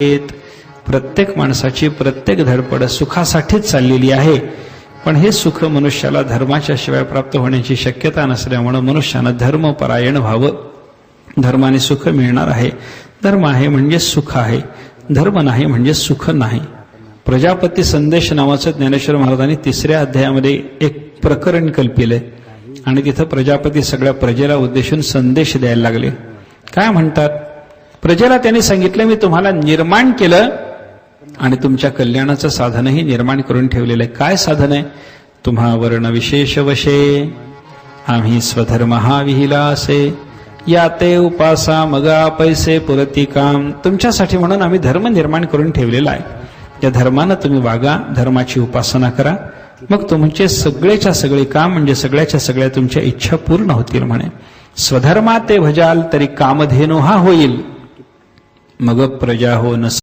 प्रत्येक माणसाची प्रत्येक धडपड सुखासाठीच चाललेली आहे, पण हे सुख मनुष्याला धर्माच्या शिवाय प्राप्त होण्याची शक्यता नसल्यामुळे मनुष्यानं धर्मपरायण व्हावं. धर्माने सुख मिळणार आहे. धर्म आहे म्हणजे सुख आहे, धर्म नाही म्हणजे सुख नाही. प्रजापती संदेश नावाचं ज्ञानेश्वर महाराजांनी 3ऱ्या अध्यायामध्ये एक प्रकरण कल्पिलंय आणि तिथं प्रजापती सगळ्या प्रजेला उद्देशून संदेश द्यायला लागले. काय म्हणतात? प्रजेला त्यांनी सांगितलं, मी तुम्हाला निर्माण केलं आणि तुमच्या कल्याणाचं साधनही निर्माण करून ठेवलेलं आहे. काय साधन आहे? तुम्हा वर्ण विशेष वशे आम्ही स्वधर्म हा विहिला असे, या ते उपासा मगा पैसे पुरती काम. तुमच्यासाठी म्हणून आम्ही धर्म निर्माण करून ठेवलेला आहे. या धर्मानं तुम्ही वागा, धर्माची उपासना करा, मग तुमचे सगळेच्या सगळे काम म्हणजे सगळ्याच्या सगळ्या तुमच्या इच्छा पूर्ण होतील. म्हणे स्वधर्मा ते भजाल तरी कामधेनो हा होईल, मग प्रजा हो नस.